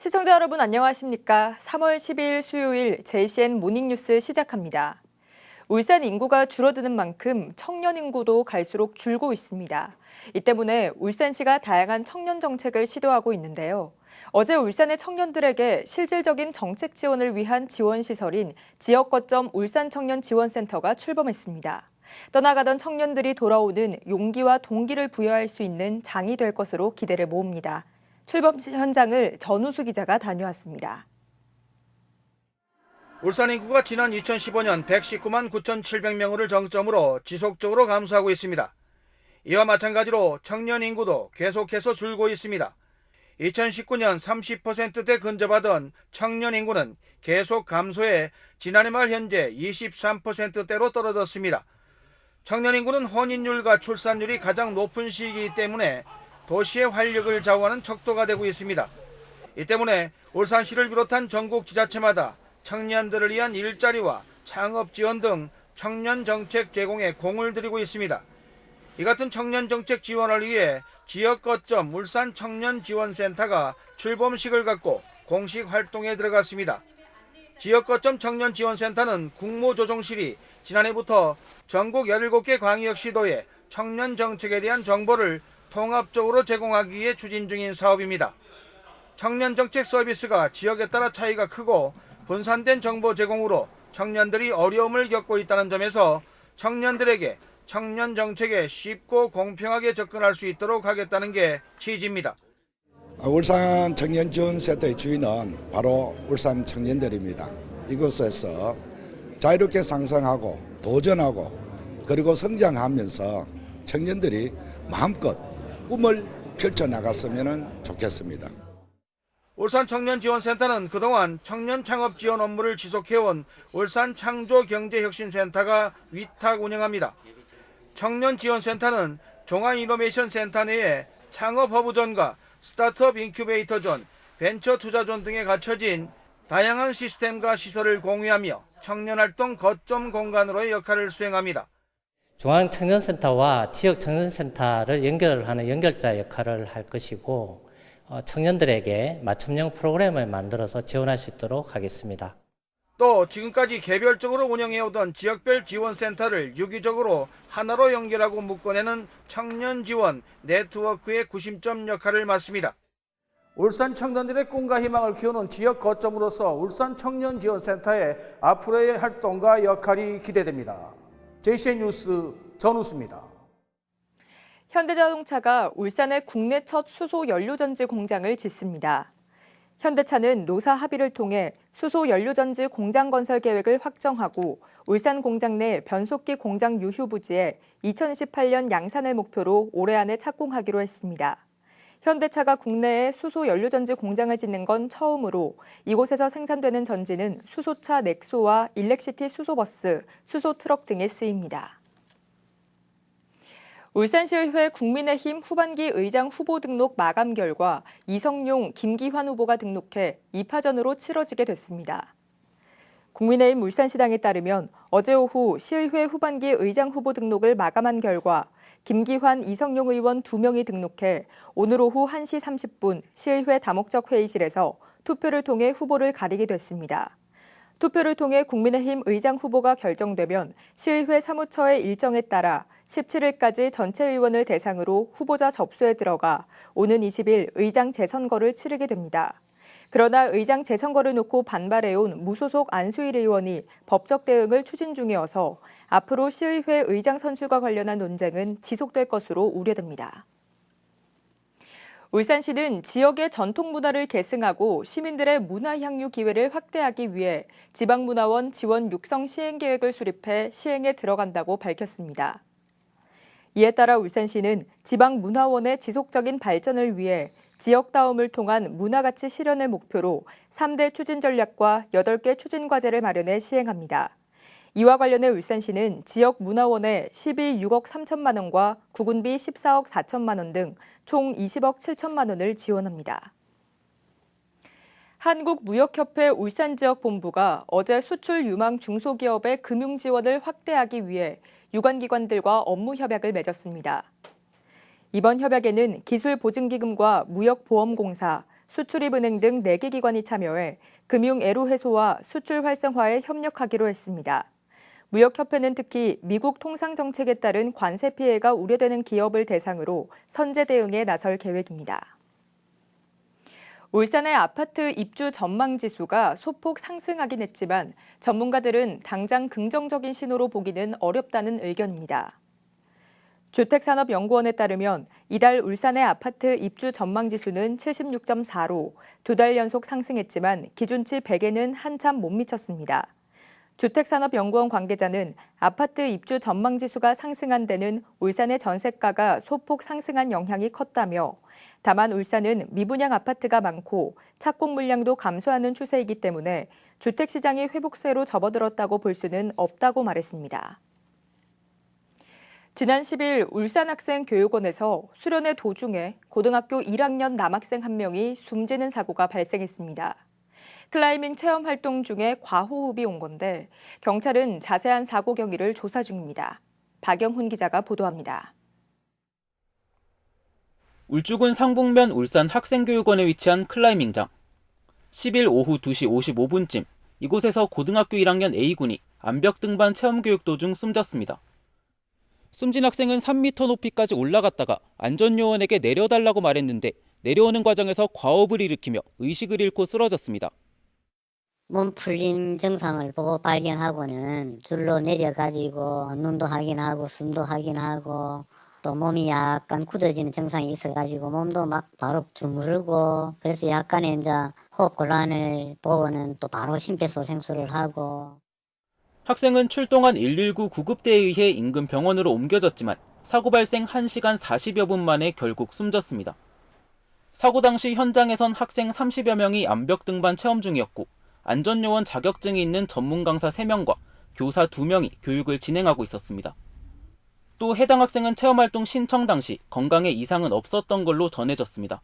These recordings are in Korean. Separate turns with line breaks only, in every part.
시청자 여러분 안녕하십니까? 3월 12일 수요일 JCN 모닝뉴스 시작합니다. 울산 인구가 줄어드는 만큼 청년 인구도 갈수록 줄고 있습니다. 이 때문에 울산시가 다양한 청년 정책을 시도하고 있는데요. 어제 울산의 청년들에게 실질적인 정책 지원을 위한 지원 시설인 지역 거점 울산 청년 지원센터가 출범했습니다. 떠나가던 청년들이 돌아오는 용기와 동기를 부여할 수 있는 장이 될 것으로 기대를 모읍니다. 출범 현장을 전우수 기자가 다녀왔습니다.
울산 인구가 지난 2015년 119만 9,700명을 정점으로 지속적으로 감소하고 있습니다. 이와 마찬가지로 청년 인구도 계속해서 줄고 있습니다. 2019년 30%대 근접하던 청년 인구는 계속 감소해 지난해 말 현재 23%대로 떨어졌습니다. 청년 인구는 혼인율과 출산율이 가장 높은 시기이기 때문에 도시의 활력을 좌우하는 척도가 되고 있습니다. 이 때문에 울산시를 비롯한 전국 지자체마다 청년들을 위한 일자리와 창업 지원 등 청년 정책 제공에 공을 들이고 있습니다. 이 같은 청년 정책 지원을 위해 지역 거점 울산 청년 지원센터가 출범식을 갖고 공식 활동에 들어갔습니다. 지역 거점 청년 지원센터는 국무조정실이 지난해부터 전국 17개 광역시도에 청년 정책에 대한 정보를 통합적으로 제공하기 위해 추진 중인 사업입니다. 청년 정책 서비스가 지역에 따라 차이가 크고 분산된 정보 제공으로 청년들이 어려움을 겪고 있다는 점에서 청년들에게 청년 정책에 쉽고 공평하게 접근할 수 있도록 하겠다는 게 취지입니다.
울산 청년지원센터의 주인은 바로 울산 청년들입니다. 이곳에서 자유롭게 상상하고 도전하고 그리고 성장하면서 청년들이 마음껏 꿈을 펼쳐나갔으면 좋겠습니다.
울산 청년지원센터는 그동안 청년 창업 지원 업무를 지속해온 울산 창조경제혁신센터가 위탁 운영합니다. 청년지원센터는 종합이노베이션센터 내에 창업허브존과 스타트업 인큐베이터존, 벤처투자존 등에 갖춰진 다양한 시스템과 시설을 공유하며 청년활동 거점 공간으로의 역할을 수행합니다.
중앙청년센터와 지역청년센터를 연결하는 연결자 역할을 할 것이고 청년들에게 맞춤형 프로그램을 만들어서 지원할 수 있도록 하겠습니다.
또 지금까지 개별적으로 운영해오던 지역별 지원센터를 유기적으로 하나로 연결하고 묶어내는 청년지원 네트워크의 구심점 역할을 맡습니다. 울산 청년들의 꿈과 희망을 키우는 지역 거점으로서 울산 청년지원센터의 앞으로의 활동과 역할이 기대됩니다. JCN 뉴스 전우수입니다.
현대자동차가 울산에 국내 첫 수소 연료전지 공장을 짓습니다. 현대차는 노사 합의를 통해 수소 연료전지 공장 건설 계획을 확정하고 울산 공장 내 변속기 공장 유휴 부지에 2028년 양산을 목표로 올해 안에 착공하기로 했습니다. 현대차가 국내에 수소 연료전지 공장을 짓는 건 처음으로 이곳에서 생산되는 전지는 수소차 넥소와 일렉시티 수소버스, 수소트럭 등에 쓰입니다. 울산시의회 국민의힘 후반기 의장 후보 등록 마감 결과 이성용, 김기환 후보가 등록해 2파전으로 치러지게 됐습니다. 국민의힘 울산시당에 따르면 어제 오후 시의회 후반기 의장 후보 등록을 마감한 결과 김기환, 이성용 의원 2명이 등록해 오늘 오후 1시 30분 시의회 다목적 회의실에서 투표를 통해 후보를 가리게 됐습니다. 투표를 통해 국민의힘 의장 후보가 결정되면 시의회 사무처의 일정에 따라 17일까지 전체 의원을 대상으로 후보자 접수에 들어가 오는 20일 의장 재선거를 치르게 됩니다. 그러나 의장 재선거를 놓고 반발해온 무소속 안수일 의원이 법적 대응을 추진 중이어서 앞으로 시의회 의장 선출과 관련한 논쟁은 지속될 것으로 우려됩니다. 울산시는 지역의 전통 문화를 계승하고 시민들의 문화 향유 기회를 확대하기 위해 지방문화원 지원 육성 시행 계획을 수립해 시행에 들어간다고 밝혔습니다. 이에 따라 울산시는 지방문화원의 지속적인 발전을 위해 지역다움을 통한 문화가치 실현을 목표로 3대 추진 전략과 8개 추진 과제를 마련해 시행합니다. 이와 관련해 울산시는 지역문화원에 12,6억 3천만 원과 구군비 14억 4천만 원 등 총 20억 7천만 원을 지원합니다. 한국무역협회 울산지역본부가 어제 수출 유망 중소기업의 금융 지원을 확대하기 위해 유관기관들과 업무 협약을 맺었습니다. 이번 협약에는 기술보증기금과 무역보험공사, 수출입은행 등 4개 기관이 참여해 금융 애로 해소와 수출 활성화에 협력하기로 했습니다. 무역협회는 특히 미국 통상정책에 따른 관세 피해가 우려되는 기업을 대상으로 선제 대응에 나설 계획입니다. 울산의 아파트 입주 전망 지수가 소폭 상승하긴 했지만 전문가들은 당장 긍정적인 신호로 보기는 어렵다는 의견입니다. 주택산업연구원에 따르면 이달 울산의 아파트 입주 전망 지수는 76.4로 2달 연속 상승했지만 기준치 100에는 한참 못 미쳤습니다. 주택산업연구원 관계자는 아파트 입주 전망 지수가 상승한 데는 울산의 전세가가 소폭 상승한 영향이 컸다며 다만 울산은 미분양 아파트가 많고 착공 물량도 감소하는 추세이기 때문에 주택시장이 회복세로 접어들었다고 볼 수는 없다고 말했습니다. 지난 10일 울산학생교육원에서 수련회 도중에 고등학교 1학년 남학생 한 명이 숨지는 사고가 발생했습니다. 클라이밍 체험 활동 중에 과호흡이 온 건데 경찰은 자세한 사고 경위를 조사 중입니다. 박영훈 기자가 보도합니다.
울주군 상북면 울산 학생교육원에 위치한 클라이밍장. 10일 오후 2시 55분쯤 이곳에서 고등학교 1학년 A군이 암벽 등반 체험 교육 도중 숨졌습니다. 숨진 학생은 3m 높이까지 올라갔다가 안전요원에게 내려달라고 말했는데 내려오는 과정에서 과호흡을 일으키며 의식을 잃고 쓰러졌습니다.
몸 풀림 증상을 보고 발견하고는 줄로 내려가지고 눈도 확인하고 숨도 확인하고 또 몸이 약간 굳어지는 증상이 있어가지고 몸도 막 바로 주무르고 그래서 약간의 이제 호흡 곤란을 보고는 또 바로 심폐소생술을 하고.
학생은 출동한 119 구급대에 의해 인근 병원으로 옮겨졌지만 사고 발생 1시간 40여 분 만에 결국 숨졌습니다. 사고 당시 현장에선 학생 30여 명이 암벽 등반 체험 중이었고 안전요원 자격증이 있는 전문 강사 3명과 교사 2명이 교육을 진행하고 있었습니다. 또 해당 학생은 체험활동 신청 당시 건강에 이상은 없었던 걸로 전해졌습니다.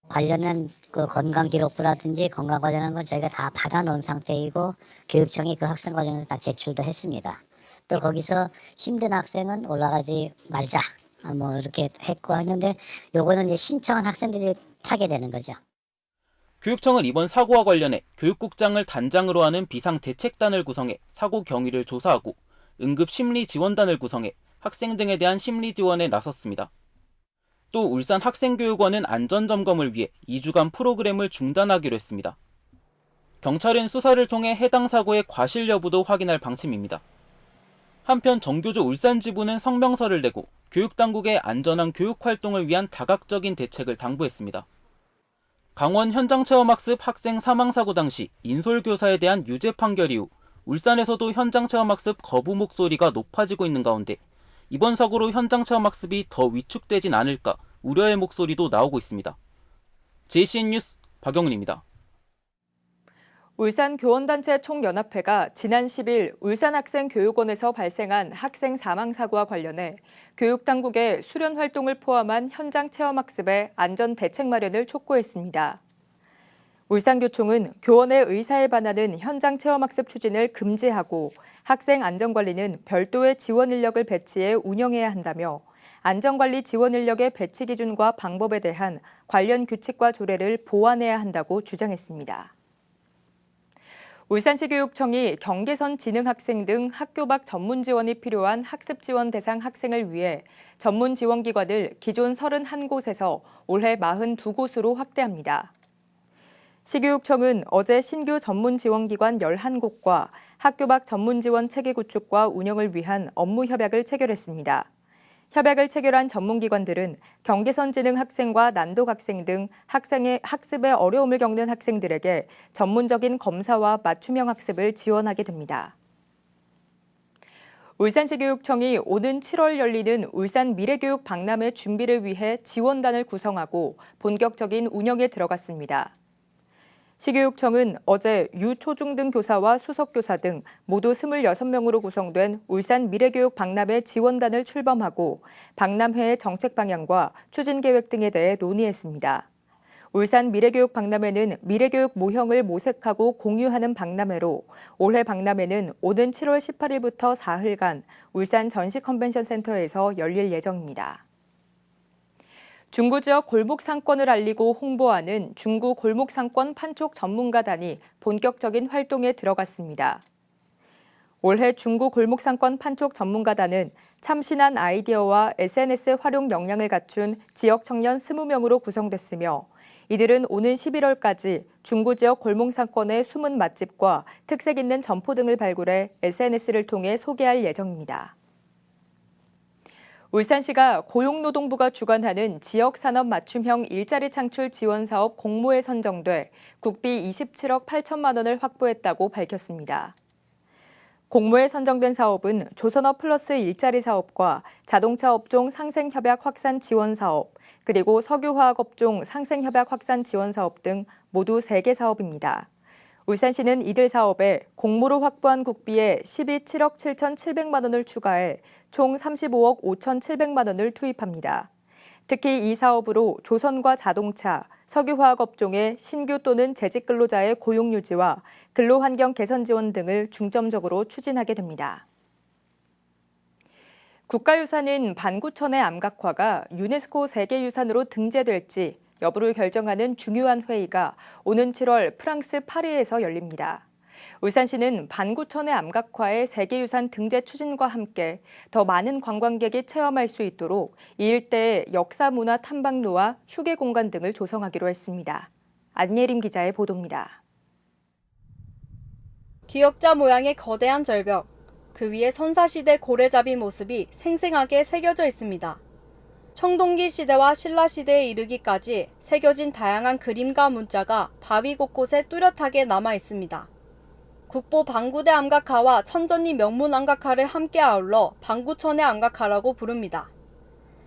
관련한 그 건강 기록부라든지 건강 관련한 건 저희가 다 받아놓은 상태이고 교육청이 그 학생 관련해서 다 제출도 했습니다. 또 거기서 힘든 학생은 올라가지 말자 뭐 이렇게 했고 했는데 요거는 이제 신청한 학생들이 타게 되는 거죠.
교육청은 이번 사고와 관련해 교육국장을 단장으로 하는 비상대책단을 구성해 사고 경위를 조사하고 응급심리지원단을 구성해 학생 등에 대한 심리지원에 나섰습니다. 또 울산 학생교육원은 안전점검을 위해 2주간 프로그램을 중단하기로 했습니다. 경찰은 수사를 통해 해당 사고의 과실 여부도 확인할 방침입니다. 한편 정교조 울산지부는 성명서를 내고 교육당국의 안전한 교육활동을 위한 다각적인 대책을 당부했습니다. 강원 현장체험학습 학생 사망사고 당시 인솔교사에 대한 유죄 판결 이후 울산에서도 현장체험학습 거부 목소리가 높아지고 있는 가운데 이번 사고로 현장체험학습이 더 위축되진 않을까 우려의 목소리도 나오고 있습니다. JCN 뉴스 박영훈입니다.
울산교원단체 총연합회가 지난 10일 울산학생교육원에서 발생한 학생 사망사고와 관련해 교육당국의 수련활동을 포함한 현장체험학습의 안전대책 마련을 촉구했습니다. 울산교총은 교원의 의사에 반하는 현장체험학습 추진을 금지하고 학생 안전관리는 별도의 지원 인력을 배치해 운영해야 한다며 안전관리 지원 인력의 배치 기준과 방법에 대한 관련 규칙과 조례를 보완해야 한다고 주장했습니다. 울산시 교육청이 경계선 지능 학생 등 학교 밖 전문 지원이 필요한 학습 지원 대상 학생을 위해 전문 지원 기관을 기존 31곳에서 올해 42곳으로 확대합니다. 시교육청은 어제 신규 전문 지원 기관 11곳과 학교 밖 전문 지원 체계 구축과 운영을 위한 업무 협약을 체결했습니다. 협약을 체결한 전문기관들은 경계선 지능 학생과 난독 학생 등 학생의 학습에 어려움을 겪는 학생들에게 전문적인 검사와 맞춤형 학습을 지원하게 됩니다. 울산시 교육청이 오는 7월 열리는 울산 미래교육 박람회 준비를 위해 지원단을 구성하고 본격적인 운영에 들어갔습니다. 시교육청은 어제 유초중등 교사와 수석교사 등 모두 26명으로 구성된 울산 미래교육 박람회 지원단을 출범하고 박람회의 정책 방향과 추진 계획 등에 대해 논의했습니다. 울산 미래교육 박람회는 미래교육 모형을 모색하고 공유하는 박람회로 올해 박람회는 오는 7월 18일부터 4일간 울산 전시 컨벤션 센터에서 열릴 예정입니다. 중구 지역 골목 상권을 알리고 홍보하는 중구 골목 상권 판촉 전문가단이 본격적인 활동에 들어갔습니다. 올해 중구 골목 상권 판촉 전문가단은 참신한 아이디어와 SNS 활용 역량을 갖춘 지역 청년 20명으로 구성됐으며 이들은 오는 11월까지 중구 지역 골목 상권의 숨은 맛집과 특색 있는 점포 등을 발굴해 SNS를 통해 소개할 예정입니다. 울산시가 고용노동부가 주관하는 지역산업 맞춤형 일자리 창출 지원 사업 공모에 선정돼 국비 27억 8천만 원을 확보했다고 밝혔습니다. 공모에 선정된 사업은 조선업 플러스 일자리 사업과 자동차 업종 상생협약 확산 지원 사업, 그리고 석유화학 업종 상생협약 확산 지원 사업 등 모두 3개 사업입니다. 울산시는 이들 사업에 공모로 확보한 국비에 12억 7,700만 원을 추가해 총 35억 5,700만 원을 투입합니다. 특히 이 사업으로 조선과 자동차, 석유화학 업종의 신규 또는 재직 근로자의 고용 유지와 근로환경 개선 지원 등을 중점적으로 추진하게 됩니다. 국가유산인 반구천의 암각화가 유네스코 세계유산으로 등재될지 여부를 결정하는 중요한 회의가 오는 7월 프랑스 파리에서 열립니다. 울산시는 반구천의 암각화의 세계유산 등재 추진과 함께 더 많은 관광객이 체험할 수 있도록 이 일대에 역사문화 탐방로와 휴게 공간 등을 조성하기로 했습니다. 안예림 기자의 보도입니다.
기역자 모양의 거대한 절벽, 그 위에 선사시대 고래잡이 모습이 생생하게 새겨져 있습니다. 청동기 시대와 신라시대에 이르기까지 새겨진 다양한 그림과 문자가 바위 곳곳에 뚜렷하게 남아 있습니다. 국보 방구대 암각화와 천전리 명문 암각화를 함께 아울러 방구천의 암각화라고 부릅니다.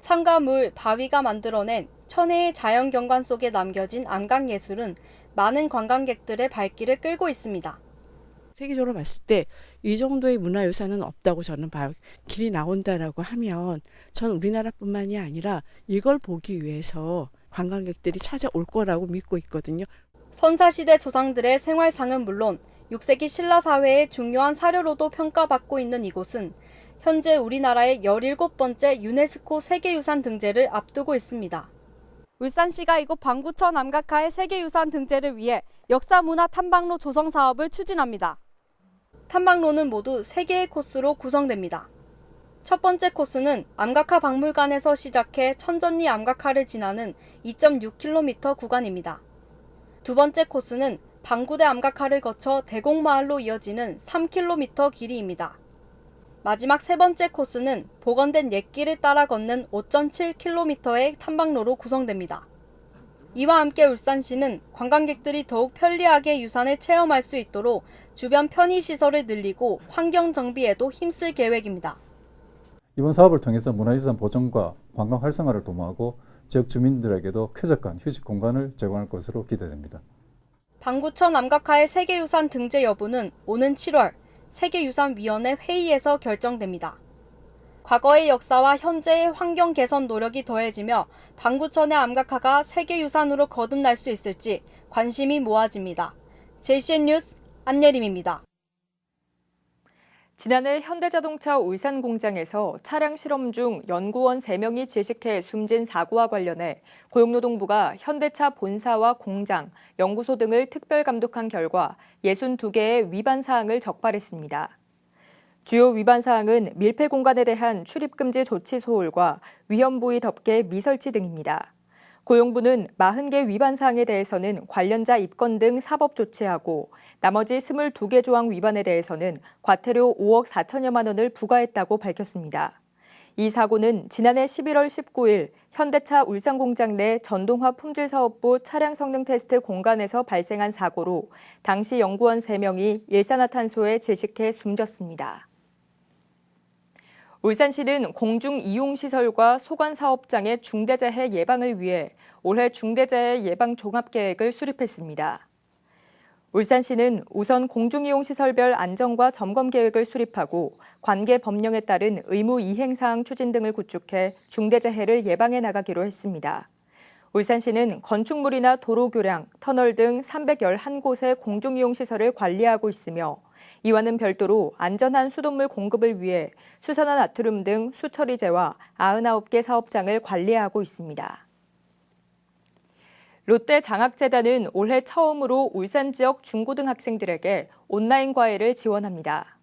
산과 물, 바위가 만들어낸 천혜의 자연경관 속에 남겨진 암각예술은 많은 관광객들의 발길을 끌고 있습니다.
세계적으로 봤을 때 이 정도의 문화유산은 없다고 저는 봐요. 길이 나온다라고 하면 전 우리나라뿐만이 아니라 이걸 보기 위해서 관광객들이 찾아올 거라고 믿고 있거든요.
선사시대 조상들의 생활상은 물론 6세기 신라 사회의 중요한 사료로도 평가받고 있는 이곳은 현재 우리나라의 17번째 유네스코 세계유산 등재를 앞두고 있습니다. 울산시가 이곳 방구천 암각화의 세계유산 등재를 위해 역사문화 탐방로 조성 사업을 추진합니다. 탐방로는 모두 3개의 코스로 구성됩니다. 첫 번째 코스는 암각화 박물관에서 시작해 천전리 암각화를 지나는 2.6km 구간입니다. 두 번째 코스는 방구대 암각화를 거쳐 대곡마을로 이어지는 3km 길이입니다. 마지막 세 번째 코스는 복원된 옛길을 따라 걷는 5.7km의 탐방로로 구성됩니다. 이와 함께 울산시는 관광객들이 더욱 편리하게 유산을 체험할 수 있도록 주변 편의시설을 늘리고 환경 정비에도 힘쓸 계획입니다.
이번 사업을 통해서 문화유산 보존과 관광 활성화를 도모하고 지역 주민들에게도 쾌적한 휴식 공간을 제공할 것으로 기대됩니다.
방구천 암각화의 세계유산 등재 여부는 오는 7월 세계유산위원회 회의에서 결정됩니다. 과거의 역사와 현재의 환경 개선 노력이 더해지며 방구천의 암각화가 세계유산으로 거듭날 수 있을지 관심이 모아집니다. JCN 뉴스 안예림입니다.
지난해 현대자동차 울산 공장에서 차량 실험 중 연구원 3명이 질식해 숨진 사고와 관련해 고용노동부가 현대차 본사와 공장, 연구소 등을 특별 감독한 결과 62개의 위반 사항을 적발했습니다. 주요 위반 사항은 밀폐 공간에 대한 출입금지 조치 소홀과 위험 부위 덮개 미설치 등입니다. 고용부는 40개 위반 사항에 대해서는 관련자 입건 등 사법 조치하고 나머지 22개 조항 위반에 대해서는 과태료 5억 4천여만 원을 부과했다고 밝혔습니다. 이 사고는 지난해 11월 19일 현대차 울산공장 내 전동화 품질사업부 차량 성능 테스트 공간에서 발생한 사고로 당시 연구원 3명이 일산화탄소에 질식해 숨졌습니다. 울산시는 공중이용시설과 소관사업장의 중대재해 예방을 위해 올해 중대재해 예방 종합계획을 수립했습니다. 울산시는 우선 공중이용시설별 안전과 점검 계획을 수립하고 관계 법령에 따른 의무 이행사항 추진 등을 구축해 중대재해를 예방해 나가기로 했습니다. 울산시는 건축물이나 도로 교량, 터널 등 311곳의 공중이용시설을 관리하고 있으며 이와는 별도로 안전한 수돗물 공급을 위해 수산화 나트륨 등 수처리제와 99개 사업장을 관리하고 있습니다. 롯데장학재단은 올해 처음으로 울산 지역 중고등학생들에게 온라인 과외를 지원합니다.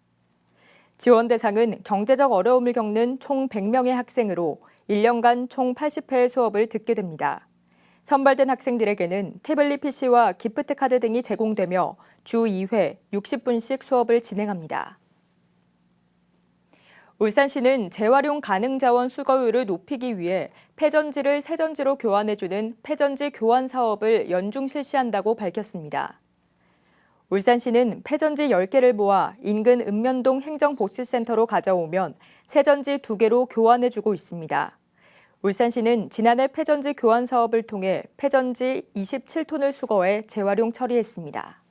지원 대상은 경제적 어려움을 겪는 총 100명의 학생으로 1년간 총 80회의 수업을 듣게 됩니다. 선발된 학생들에게는 태블릿 PC와 기프트 카드 등이 제공되며 주 2회 60분씩 수업을 진행합니다. 울산시는 재활용 가능 자원 수거율을 높이기 위해 폐전지를 새전지로 교환해주는 폐전지 교환 사업을 연중 실시한다고 밝혔습니다. 울산시는 폐전지 10개를 모아 인근 읍면동 행정복지센터로 가져오면 새전지 2개로 교환해주고 있습니다. 울산시는 지난해 폐전지 교환 사업을 통해 폐전지 27톤을 수거해 재활용 처리했습니다.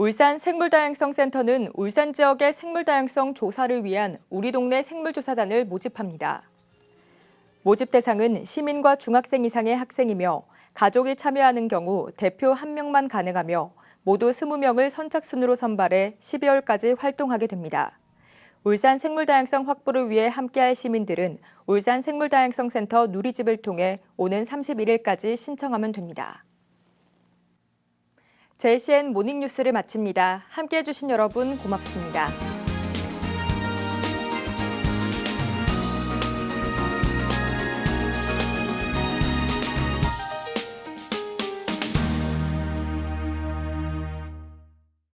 울산 생물다양성센터는 울산 지역의 생물다양성 조사를 위한 우리 동네 생물조사단을 모집합니다. 모집 대상은 시민과 중학생 이상의 학생이며 가족이 참여하는 경우 대표 1명만 가능하며 모두 20명을 선착순으로 선발해 12월까지 활동하게 됩니다. 울산 생물다양성 확보를 위해 함께할 시민들은 울산 생물다양성센터 누리집을 통해 오는 31일까지 신청하면 됩니다. JCN 모닝뉴스를 마칩니다. 함께해 주신 여러분 고맙습니다.